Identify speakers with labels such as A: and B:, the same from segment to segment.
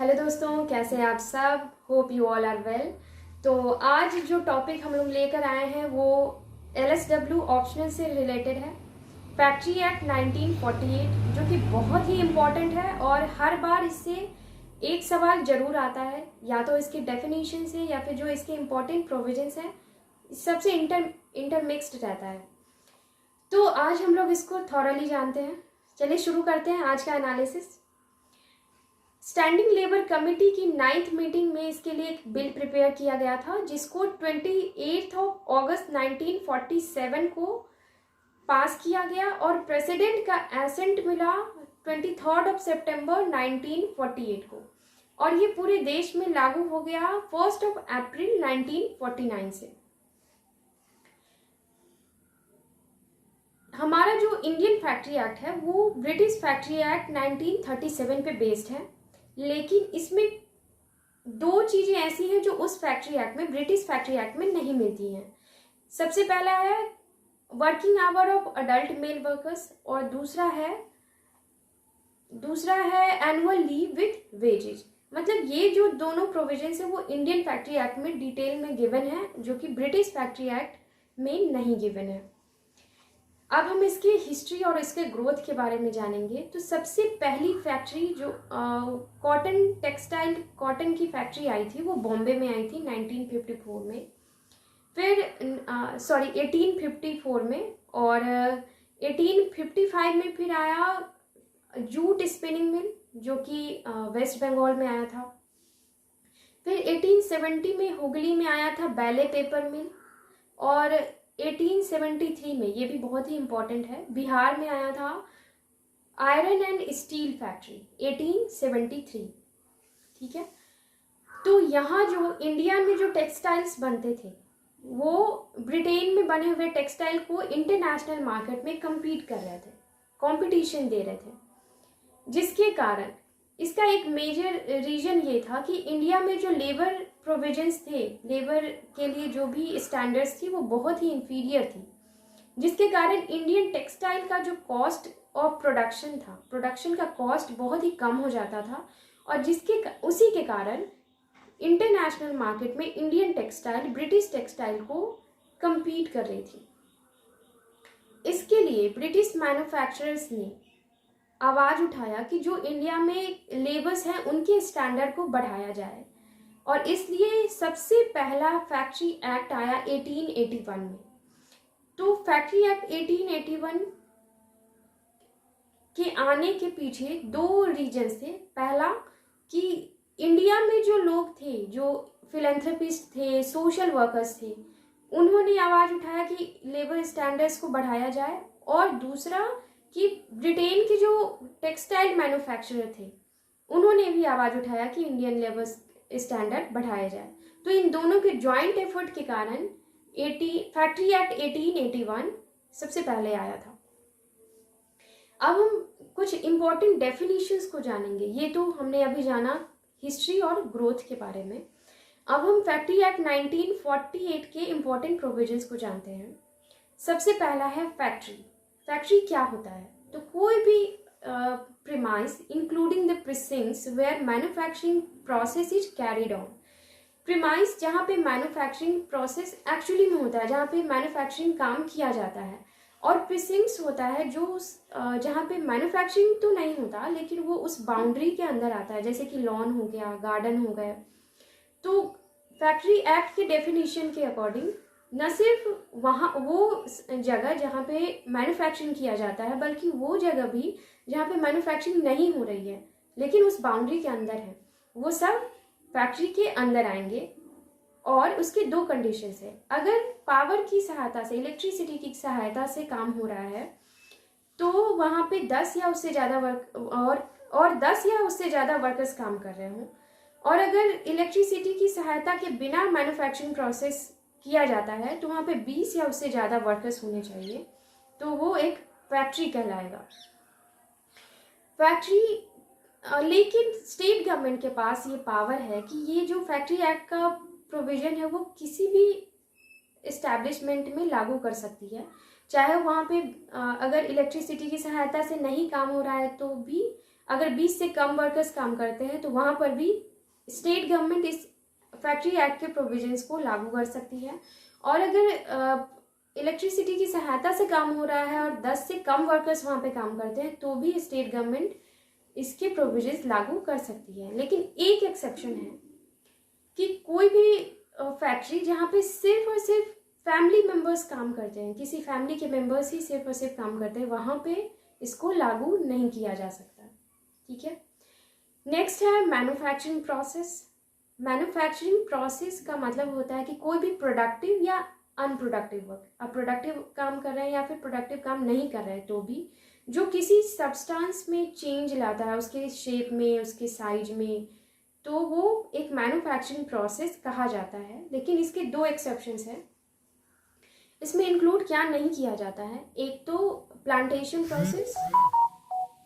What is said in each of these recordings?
A: Hello दोस्तों, कैसे हैं आप सब। Hope you all are well. तो आज जो टॉपिक हम लोग लेकर आए हैं वो LSW ऑप्शनल से रिलेटेड है। फैक्ट्री एक्ट 1948 जो कि बहुत ही इम्पॉर्टेंट है और हर बार इससे एक सवाल जरूर आता है, या तो इसके डेफिनेशन से या फिर जो इसके इम्पॉर्टेंट प्रोविजंस हैं सबसे इंटरमिक्स्ड रहता है। तो आज हम लोग इसको थॉरली जानते हैं। चलिए शुरू करते हैं आज का एनालिसिस। स्टैंडिंग लेबर कमेटी की 9th मीटिंग में इसके लिए एक बिल प्रिपेयर किया गया था, जिसको 28 अगस्त 1947 को पास किया गया और प्रेसिडेंट का एसेंट मिला 23 सितंबर 1948 को, और ये पूरे देश में लागू हो गया 1 अप्रैल 1949 से। हमारा जो इंडियन फैक्ट्री एक्ट है वो ब्रिटिश फैक्ट्री एक्ट 1937 पे बेस्ड है, लेकिन इसमें दो चीजें ऐसी हैं जो उस फैक्ट्री एक्ट में, ब्रिटिश फैक्ट्री एक्ट में नहीं मिलती हैं। सबसे पहला है working hour of adult mail workers और दूसरा है एनुअल लीव विथ वेजेज। मतलब ये जो दोनों प्रोविजंस है वो इंडियन फैक्ट्री एक्ट में डिटेल में गिवन है, जो कि ब्रिटिश फैक्ट्री एक्ट में नहीं गिवन है। अब हम इसके हिस्ट्री और इसके ग्रोथ के बारे में जानेंगे। तो सबसे पहली फैक्ट्री जो कॉटन की फैक्ट्री आई थी वो बॉम्बे में आई थी 1954 में, फिर 1854 में, और 1855 में फिर आया जूट स्पिनिंग मिल जो कि वेस्ट बंगाल में आया था। फिर 1870 में हुगली में आया था बैले पेपर मिल, और 1873 में, ये भी बहुत ही इंपॉर्टेंट है, बिहार में आया था आयरन एंड स्टील फैक्ट्री 1873। ठीक है। तो यहाँ जो इंडिया में जो टेक्सटाइल्स बनते थे वो ब्रिटेन में बने हुए टेक्सटाइल को इंटरनेशनल मार्केट में compete कर रहे थे, कंपटीशन दे रहे थे, जिसके कारण इसका एक मेजर रीजन ये था कि इंडिया में जो लेबर प्रोविजंस थे, लेबर के लिए जो भी स्टैंडर्ड्स थी वो बहुत ही इंफीरियर थी, जिसके कारण इंडियन टेक्सटाइल का जो कॉस्ट ऑफ प्रोडक्शन था, प्रोडक्शन का कॉस्ट बहुत ही कम हो जाता था, और उसी के कारण इंटरनेशनल मार्केट में इंडियन टेक्सटाइल ब्रिटिश टेक्सटाइल को compete कर रही थी। इसके लिए ब्रिटिश मैन्युफैक्चरर्स ने आवाज उठाया कि जो इंडिया में लेबर्स हैं उनके स्टैंडर्ड को बढ़ाया जाए, और इसलिए सबसे पहला फैक्ट्री एक्ट आया 1881 में। तो फैक्ट्री एक्ट 1881 के आने के पीछे दो रीजंस थे। पहला कि इंडिया में जो लोग थे, जो फिलैंथ्रोपिस्ट थे, सोशल वर्कर्स थे, उन्होंने आवाज उठाया कि लेबर स्टैंडर्ड्स को बढ़ाया जाए, और दूसरा कि ब्रिटेन के जो टेक्सटाइल मैन्युफैक्चरर थे उन्होंने भी आवाज उठाया कि इंडियन लेबर स्टैंडर्ड बढ़ाया जाए। तो इन दोनों के ज्वाइंट एफर्ट के कारण फैक्ट्री एक्ट 1881 सबसे पहले आया था। अब हम कुछ इंपॉर्टेंट डेफिनेशंस को जानेंगे। ये तो हमने अभी जाना हिस्ट्री और ग्रोथ के बारे में। अब हम फैक्ट्री एक्ट 1948 के इंपॉर्टेंट प्रोविजंस को जानते हैं। सबसे पहला है फैक्ट्री। फैक्ट्री क्या होता है? तो कोई भी premise including the precincts where manufacturing process is carried on. Premise जहाँ पे मैन्युफैक्चरिंग प्रोसेस एक्चुअली में होता है, जहाँ पे मैन्युफैक्चरिंग काम किया जाता है, और प्रिसिंक्ट्स होता है जो जहाँ पे मैन्युफैक्चरिंग तो नहीं होता लेकिन वो उस बाउंड्री के अंदर आता है, जैसे कि लॉन हो गया, गार्डन हो गया। तो फैक्ट्री एक्ट के डेफिनेशन के अकॉर्डिंग न सिर्फ वहाँ वो जगह जहाँ पे मैन्युफैक्चरिंग किया जाता है, बल्कि वो जगह भी जहाँ पे मैन्युफैक्चरिंग नहीं हो रही है लेकिन उस बाउंड्री के अंदर है, वो सब फैक्ट्री के अंदर आएंगे। और उसके दो कंडीशंस है। अगर पावर की सहायता से, इलेक्ट्रिसिटी की सहायता से काम हो रहा है तो वहाँ पे 10 या उससे ज़्यादा और 10 या उससे ज़्यादा वर्कर्स काम कर रहे हों, और अगर इलेक्ट्रिसिटी की सहायता के बिना मैन्युफैक्चरिंग प्रोसेस किया जाता है तो वहाँ पे 20 या उससे ज़्यादा वर्कर्स होने चाहिए, तो वो एक फैक्ट्री कहलाएगा। फैक्ट्री लेकिन स्टेट गवर्नमेंट के पास ये पावर है कि ये जो फैक्ट्री एक्ट का प्रोविजन है वो किसी भी इस्टेब्लिशमेंट में लागू कर सकती है, चाहे वहाँ पे अगर इलेक्ट्रिसिटी की सहायता से नहीं काम हो रहा है तो भी अगर 20 से कम वर्कर्स काम करते हैं तो वहाँ पर भी स्टेट गवर्नमेंट इस फैक्ट्री एक्ट के प्रोविजंस को लागू कर सकती है। और अगर इलेक्ट्रिसिटी की सहायता से काम हो रहा है और 10 से कम वर्कर्स वहाँ पे काम करते हैं तो भी स्टेट गवर्नमेंट इसके प्रोविजंस लागू कर सकती है। लेकिन एक एक्सेप्शन है कि कोई भी फैक्ट्री जहाँ पे सिर्फ और सिर्फ फैमिली मेंबर्स काम करते हैं, किसी फैमिली के मेंबर्स ही सिर्फ और सिर्फ काम करते हैं, वहाँ पे इसको लागू नहीं किया जा सकता। ठीक है। नेक्स्ट है मैन्युफैक्चरिंग प्रोसेस। मैन्युफैक्चरिंग प्रोसेस का मतलब होता है कि कोई भी प्रोडक्टिव या अनप्रोडक्टिव वर्क, आप प्रोडक्टिव काम कर रहे हैं या फिर प्रोडक्टिव काम नहीं कर रहे हैं तो भी जो किसी सब्सटेंस में चेंज लाता है, उसके शेप में, उसके साइज में, तो वो एक मैन्युफैक्चरिंग प्रोसेस कहा जाता है। लेकिन इसके 2 एक्सेप्शंस हैं। इसमें इंक्लूड क्या नहीं किया जाता है, एक तो प्लांटेशन प्रोसेस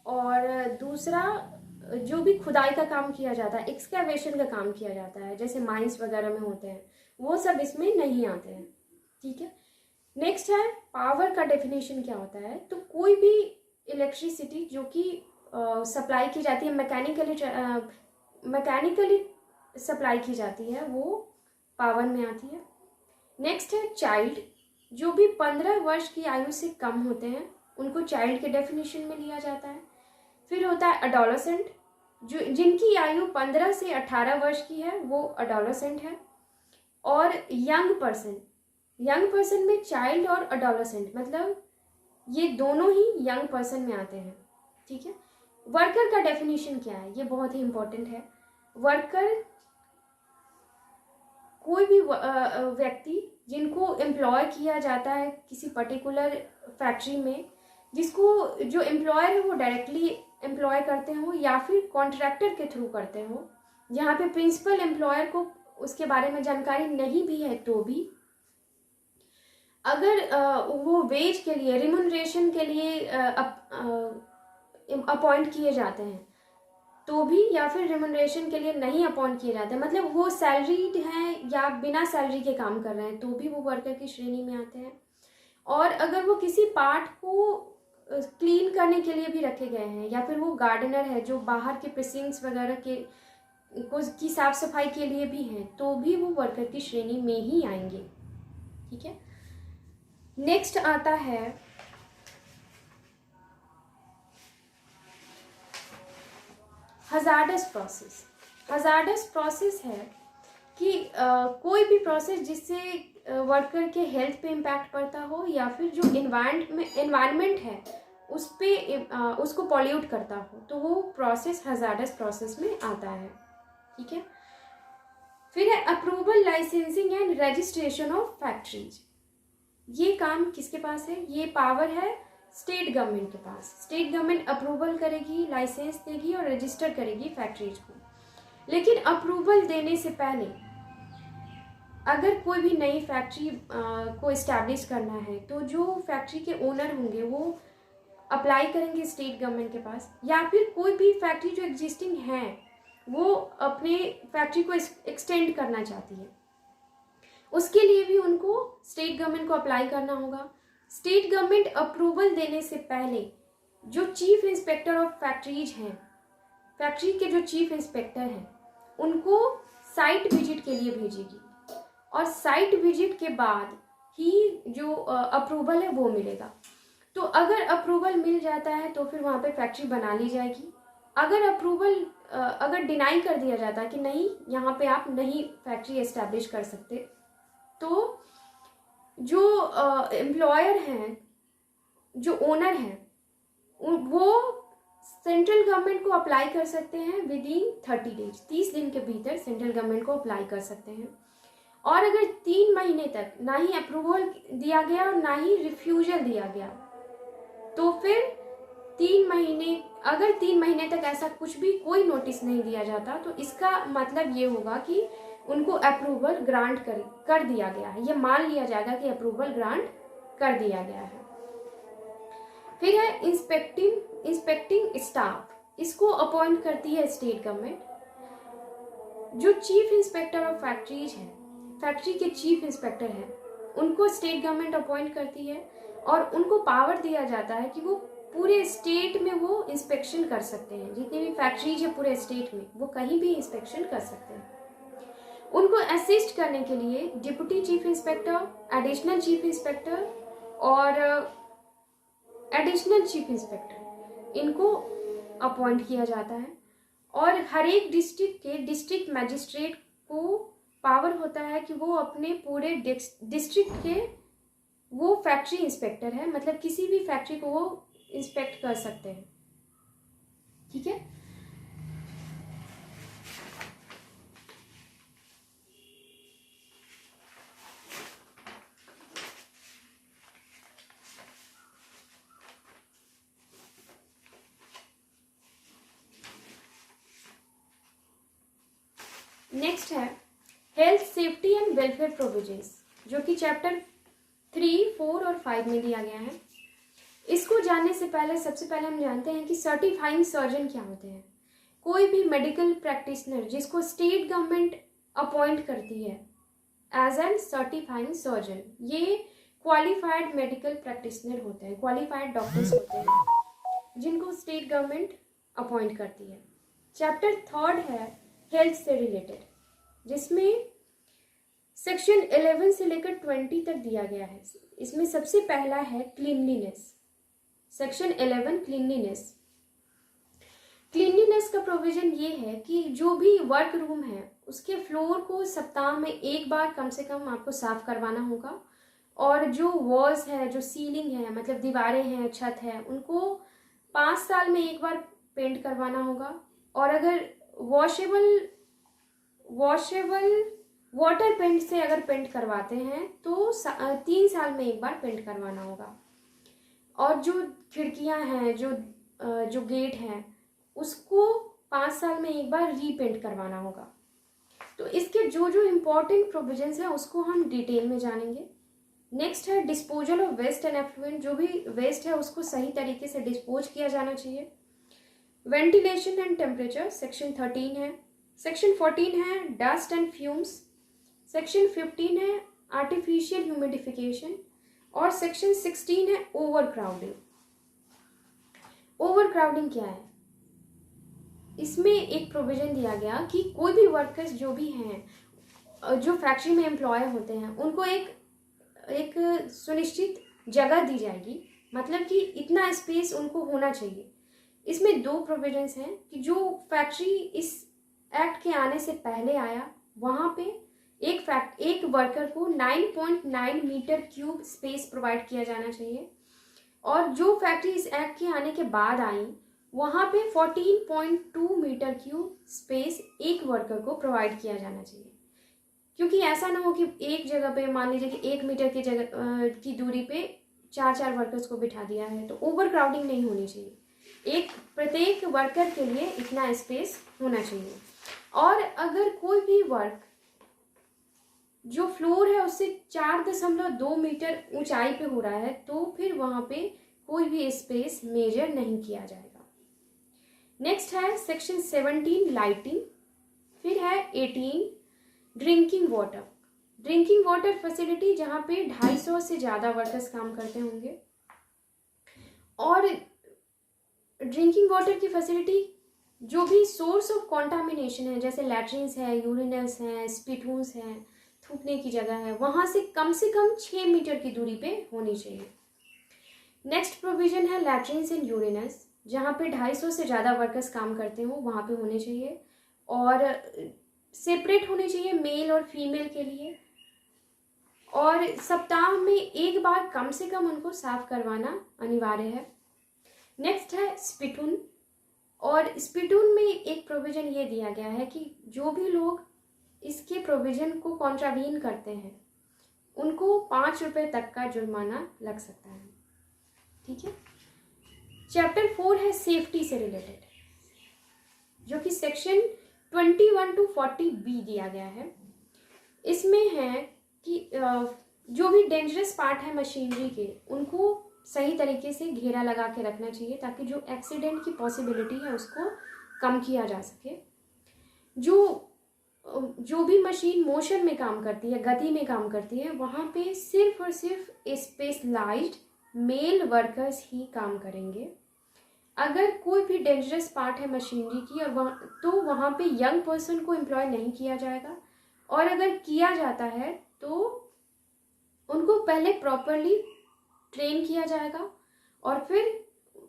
A: और दूसरा जो भी खुदाई का काम किया जाता है, एक्सकैवेशन का काम किया जाता है, जैसे माइंस वगैरह में होते हैं, वो सब इसमें नहीं आते हैं। ठीक है। नेक्स्ट है पावर का डेफिनेशन क्या होता है। तो कोई भी इलेक्ट्रिसिटी जो कि सप्लाई की जाती है, मैकेनिकली सप्लाई की जाती है, वो पावर में आती है। नेक्स्ट है चाइल्ड। जो भी 15 वर्ष की आयु से कम होते हैं उनको चाइल्ड के डेफिनेशन में लिया जाता है। फिर होता है अडोलेसेंट, जो जिनकी आयु 15 से 18 वर्ष की है वो अडोलेसेंट है। और यंग पर्सन, यंग पर्सन में चाइल्ड और अडोलेसेंट मतलब ये दोनों ही यंग पर्सन में आते हैं। ठीक है। वर्कर का डेफिनेशन क्या है, ये बहुत ही इंपॉर्टेंट है। वर्कर कोई भी व्यक्ति जिनको एम्प्लॉय किया जाता है किसी पर्टिकुलर फैक्ट्री में, जिसको जो एम्प्लॉयर है वो डायरेक्टली एम्प्लॉय करते हो या फिर कॉन्ट्रैक्टर के थ्रू करते हो, जहाँ पे प्रिंसिपल एम्प्लॉयर को उसके बारे में जानकारी नहीं भी है तो भी अगर वो वेज के लिए, रिम्यूनरेशन के लिए अपॉइंट किए जाते हैं तो भी, या फिर रिम्यूनरेशन के लिए नहीं अपॉइंट किए जाते हैं, मतलब वो सैलरीड हैं या बिना सैलरी के काम कर रहे हैं तो भी वो वर्कर की श्रेणी में आते हैं। और अगर वो किसी पार्ट को क्लीन करने के लिए भी रखे गए हैं या फिर वो गार्डनर है जो बाहर के प्रेसिंग्स वगैरह के की साफ सफाई के लिए भी हैं तो भी वो वर्कर की श्रेणी में ही आएंगे। ठीक है। नेक्स्ट आता है हजार्डस प्रोसेस। हजार्डस प्रोसेस है कि कोई भी प्रोसेस जिससे वर्कर के हेल्थ पे इम्पैक्ट पड़ता हो या फिर जो एनवायरनमेंट है उस पे उसको पॉल्यूट करता हो तो वो प्रोसेस हजार्डस प्रोसेस में आता है। ठीक है। फिर है approval, licensing and registration of factories. ये काम किसके पास है, ये पावर है स्टेट गवर्नमेंट के पास। स्टेट गवर्नमेंट अप्रूवल करेगी, लाइसेंस देगी और रजिस्टर करेगी फैक्ट्रीज को। लेकिन अप्रूवल देने से पहले अगर कोई भी नई फैक्ट्री को इस्टेब्लिश करना है तो जो फैक्ट्री के ओनर होंगे वो अप्लाई करेंगे स्टेट गवर्नमेंट के पास, या फिर कोई भी फैक्ट्री जो एग्जिस्टिंग है वो अपने फैक्ट्री को एक्सटेंड करना चाहती है, उसके लिए भी उनको स्टेट गवर्नमेंट को अप्लाई करना होगा। स्टेट गवर्नमेंट अप्रूवल देने से पहले जो चीफ इंस्पेक्टर ऑफ फैक्ट्रीज हैं, फैक्ट्री के जो चीफ इंस्पेक्टर हैं, उनको साइट विजिट के लिए भेजेगी और साइट विजिट के बाद ही जो अप्रूवल है वो मिलेगा। तो अगर अप्रूवल मिल जाता है तो फिर वहाँ पे फैक्ट्री बना ली जाएगी। अगर डिनाई कर दिया जाता है कि नहीं यहाँ पे आप नहीं फैक्ट्री एस्टैब्लिश कर सकते, तो जो एम्प्लॉयर हैं, जो ओनर हैं, वो सेंट्रल गवर्नमेंट को अप्लाई कर सकते हैं विदिन 30 डेज, 30 दिन के भीतर सेंट्रल गवर्नमेंट को अप्लाई कर सकते हैं। और अगर 3 महीने तक ना ही अप्रूवल दिया गया और ना ही रिफ्यूजल दिया गया तो फिर 3 महीने, अगर 3 महीने तक ऐसा कुछ भी कोई नोटिस नहीं दिया जाता तो इसका मतलब ये होगा कि उनको अप्रूवल ग्रांट कर दिया गया है, ये मान लिया जाएगा कि अप्रूवल ग्रांट कर दिया गया है। फिर है इंस्पेक्टिंग स्टाफ, इसको अपॉइंट करती है स्टेट गवर्नमेंट। जो चीफ इंस्पेक्टर ऑफ फैक्ट्रीज हैं, फैक्ट्री के चीफ इंस्पेक्टर हैं, उनको स्टेट गवर्नमेंट अपॉइंट करती है और उनको पावर दिया जाता है कि वो पूरे स्टेट में वो इंस्पेक्शन कर सकते हैं। जितनी भी फैक्ट्रीज है पूरे स्टेट में, वो कहीं भी इंस्पेक्शन कर सकते हैं। उनको असिस्ट करने के लिए deputy chief inspector, additional chief inspector और एडिशनल चीफ इंस्पेक्टर, इनको अपॉइंट किया जाता है। और हर एक डिस्ट्रिक्ट के डिस्ट्रिक्ट मैजिस्ट्रेट को पावर होता है कि वो अपने पूरे डिस्ट्रिक्ट के वो फैक्ट्री इंस्पेक्टर है, मतलब किसी भी फैक्ट्री को वो इंस्पेक्ट कर सकते हैं। ठीक है। नेक्स्ट है health safety and welfare provisions, जो कि चैप्टर 3, 4 और 5 में दिया गया है। इसको जानने से पहले सबसे पहले हम जानते हैं कि सर्टिफाइंग सर्जन क्या होते हैं। कोई भी मेडिकल प्रैक्टिशनर जिसको स्टेट गवर्नमेंट अपॉइंट करती है एज एन सर्टिफाइंग सर्जन, ये क्वालिफाइड मेडिकल प्रैक्टिशनर होते हैं, क्वालिफाइड डॉक्टर्स होते हैं जिनको स्टेट गवर्नमेंट अपॉइंट करती है। चैप्टर 3 है हेल्थ से रिलेटेड, जिसमें सेक्शन 11 से लेकर 20 तक दिया गया है। इसमें सबसे पहला है क्लीनलीनेस। Section 11 cleanliness. क्लीनलीनेस का प्रोविजन ये है कि जो भी वर्क रूम है उसके फ्लोर को सप्ताह में एक बार कम से कम आपको साफ करवाना होगा, और जो वॉल्स है, जो सीलिंग है, मतलब दीवारें हैं, छत है, उनको 5 साल में एक बार पेंट करवाना होगा। और अगर वॉशेबल वाटर पेंट से अगर पेंट करवाते हैं तो 3 साल में एक बार पेंट करवाना होगा। और जो खिड़कियां हैं, जो गेट हैं, उसको 5 साल में एक बार रीपेंट करवाना होगा। तो इसके जो जो इम्पोर्टेंट प्रोविजंस हैं उसको हम डिटेल में जानेंगे। नेक्स्ट है disposal of waste and effluent. जो भी वेस्ट है उसको सही तरीके से डिस्पोज किया जाना चाहिए। वेंटिलेशन एंड टेम्परेचर सेक्शन 13 है। सेक्शन 14 है डस्ट एंड फ्यूम्स। सेक्शन 15 है आर्टिफिशियल ह्यूमिडिफिकेशन। और सेक्शन 16 है ओवर क्राउडिंग। ओवर क्राउडिंग क्या है? इसमें एक प्रोविजन दिया गया कि कोई भी वर्कर्स जो भी हैं, जो फैक्ट्री में एम्प्लॉय होते हैं, उनको एक सुनिश्चित जगह दी जाएगी, मतलब कि इतना स्पेस उनको होना चाहिए। इसमें 2 प्रोविजंस हैं कि जो फैक्ट्री इस एक्ट के आने से पहले आया, वहाँ पे एक वर्कर को 9.9 मीटर क्यूब स्पेस प्रोवाइड किया जाना चाहिए, और जो फैक्ट्री इस एक्ट के आने के बाद आई वहाँ पे 14.2 मीटर क्यूब स्पेस एक वर्कर को प्रोवाइड किया जाना चाहिए। क्योंकि ऐसा ना हो कि एक जगह पे मान लीजिए कि 1 मीटर की जगह की दूरी पे 4 वर्कर्स को बिठा दिया है, तो ओवर क्राउडिंग नहीं होनी चाहिए। प्रत्येक वर्कर के लिए इतना स्पेस होना चाहिए। और अगर कोई भी वर्क जो फ्लोर है उससे 4.2 मीटर ऊंचाई पे हो रहा है, तो फिर वहां पे कोई भी स्पेस मेजर नहीं किया जाएगा। नेक्स्ट है सेक्शन 17 लाइटिंग। फिर है 18 drinking water. Drinking water facility जहाँ पे 250 से ज़्यादा वर्कर्स काम करते होंगे। और ड्रिंकिंग वाटर की फैसिलिटी जो भी सोर्स ऑफ कॉन्टामिनेशन है, जैसे लैट्रिन्स है, यूरिनल्स हैं, स्पिटून्स हैं, थूकने की जगह है, वहाँ से कम 6 मीटर की दूरी पे होनी चाहिए। नेक्स्ट प्रोविजन है लैट्रिन्स एंड यूरिनल्स, जहाँ पे 250 से ज़्यादा वर्कर्स काम करते हो वहाँ पे होने चाहिए, और सेपरेट होने चाहिए मेल और फीमेल के लिए, और सप्ताह में एक बार कम से कम उनको साफ करवाना अनिवार्य है। नेक्स्ट है स्पिटून। और स्पिटून में एक प्रोविजन ये दिया गया है कि जो भी लोग इसके प्रोविजन को कॉन्ट्रावीन करते हैं उनको 5 रुपये तक का जुर्माना लग सकता है। ठीक है। चैप्टर 4 है सेफ्टी से रिलेटेड, जो कि सेक्शन 21 to 40 बी दिया गया है। इसमें है कि जो भी डेंजरस पार्ट है मशीनरी के, उनको सही तरीके से घेरा लगा के रखना चाहिए, ताकि जो एक्सीडेंट की पॉसिबिलिटी है उसको कम किया जा सके। जो भी मशीन मोशन में काम करती है, गति में काम करती है, वहाँ पे सिर्फ और सिर्फ स्पेशलाइज्ड मेल वर्कर्स ही काम करेंगे, अगर कोई भी डेंजरस पार्ट है मशीनरी की और वहाँ पे यंग पर्सन को एम्प्लॉय नहीं किया जाएगा, और अगर किया जाता है तो उनको पहले प्रॉपरली ट्रेन किया जाएगा और फिर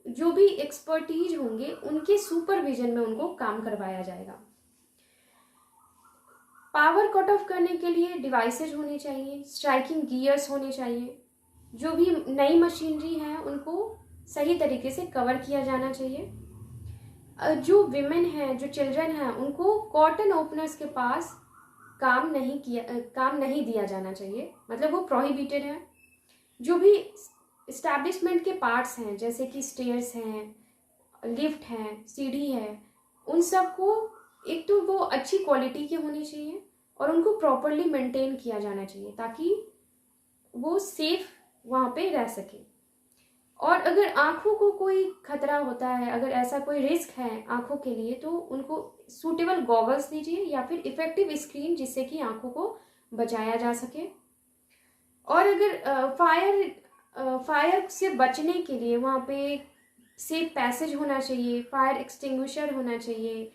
A: जो भी एक्सपर्टीज होंगे उनके सुपरविजन में उनको काम करवाया जाएगा। पावर कट ऑफ करने के लिए डिवाइसेज होने चाहिए, स्ट्राइकिंग गियर्स होने चाहिए, जो भी नई मशीनरी है उनको सही तरीके से कवर किया जाना चाहिए। जो विमेन हैं, जो चिल्ड्रन हैं, उनको कॉटन ओपनर्स के पास काम नहीं दिया जाना चाहिए, मतलब वो प्रोहिबिटेड है। जो भी इस्टेब्लिशमेंट के पार्ट्स हैं जैसे कि स्टेयर्स हैं, लिफ्ट हैं, सीढ़ी है, उन सब को एक तो वो अच्छी क्वालिटी के होने चाहिए और उनको प्रॉपरली मेंटेन किया जाना चाहिए ताकि वो सेफ वहाँ पे रह सके। और अगर आँखों को कोई खतरा होता है, अगर ऐसा कोई रिस्क है आँखों के लिए, तो उनको सूटेबल गॉगल्स दीजिए या फिर इफेक्टिव स्क्रीन जिससे कि आँखों को बचाया जा सके। और अगर फायर से बचने के लिए वहाँ पे सेफ पैसेज होना चाहिए, फायर एक्सटिंग्विशर होना चाहिए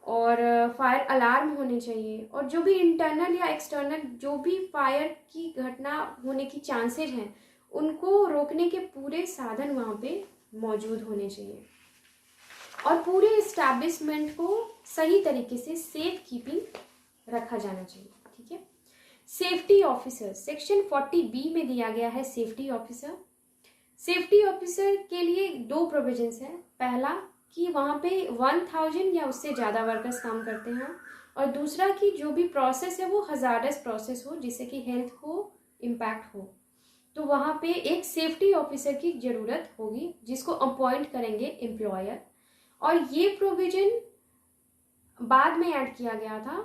A: और फायर अलार्म होने चाहिए, और जो भी इंटरनल या एक्सटर्नल जो भी फायर की घटना होने की चांसेज हैं उनको रोकने के पूरे साधन वहाँ पे मौजूद होने चाहिए। और पूरे इस्टेब्लिशमेंट को सही तरीके से सेफ कीपिंग रखा जाना चाहिए। ठीक है। सेफ्टी ऑफिसर सेक्शन 40B में दिया गया है सेफ्टी ऑफिसर। सेफ्टी ऑफिसर के लिए 2 प्रोविजंस हैं। पहला कि वहाँ पे 1000 या उससे ज़्यादा वर्कर्स काम करते हैं, और दूसरा कि जो भी प्रोसेस है वो हजारडस प्रोसेस हो जिससे कि हेल्थ को इम्पैक्ट हो, तो वहाँ पे एक सेफ्टी ऑफिसर की ज़रूरत होगी जिसको अपॉइंट करेंगे एम्प्लॉयर। और ये प्रोविज़न बाद में ऐड किया गया था।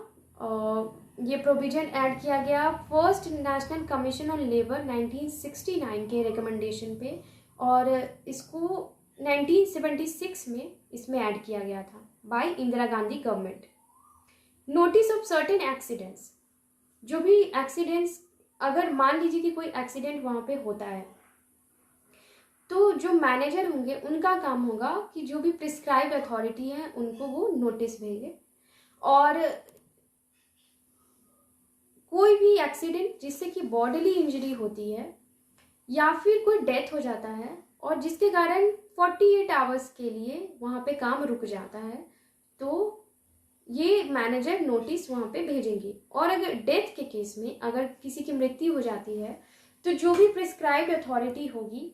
A: ये प्रोविज़न ऐड किया गया first national commission on labour 1969 के रिकमेंडेशन पे, और इसको 1976 में इसमें ऐड किया गया था by Indira Gandhi government. Notice of certain accidents, जो भी एक्सीडेंट्स, अगर मान लीजिए कि कोई एक्सीडेंट वहाँ पे होता है तो जो मैनेजर होंगे उनका काम होगा कि जो भी प्रिस्क्राइब्ड अथॉरिटी है उनको वो नोटिस भेजे। और कोई भी एक्सीडेंट जिससे कि बॉडीली इंजरी होती है या फिर कोई डेथ हो जाता है और जिसके कारण 48 आवर्स के लिए वहाँ पे काम रुक जाता है, तो ये मैनेजर नोटिस वहाँ पे भेजेंगे। और अगर डेथ के केस में अगर किसी की मृत्यु हो जाती है तो जो भी प्रिस्क्राइब्ड अथॉरिटी होगी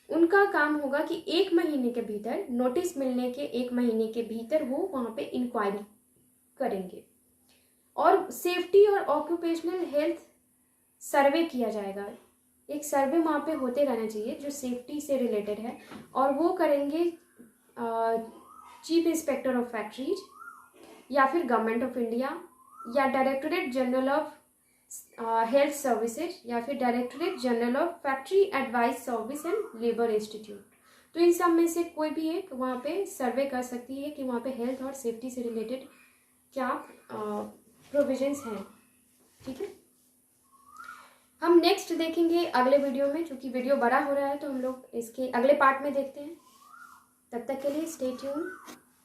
A: उनका काम होगा कि 1 महीने के भीतर, नोटिस मिलने के 1 महीने के भीतर वो वहाँ पे इंक्वायरी करेंगे। और सेफ्टी और ऑक्यूपेशनल हेल्थ सर्वे किया जाएगा। एक सर्वे वहाँ पे होते रहना चाहिए जो सेफ्टी से रिलेटेड है, और वो करेंगे चीफ इंस्पेक्टर ऑफ फैक्ट्रीज या फिर गवर्नमेंट ऑफ इंडिया या directorate general of health services या फिर directorate general of factory advice service and labour institute. तो इन सब में से कोई भी एक वहाँ पे सर्वे कर सकती है कि वहाँ पे हेल्थ और सेफ्टी से रिलेटेड क्या प्रोविजंस हैं। ठीक है। हम नेक्स्ट देखेंगे अगले वीडियो में, चूँकि वीडियो बड़ा हो रहा है तो हम लोग इसके अगले पार्ट में देखते हैं। तब तक के लिए स्टे ट्यून।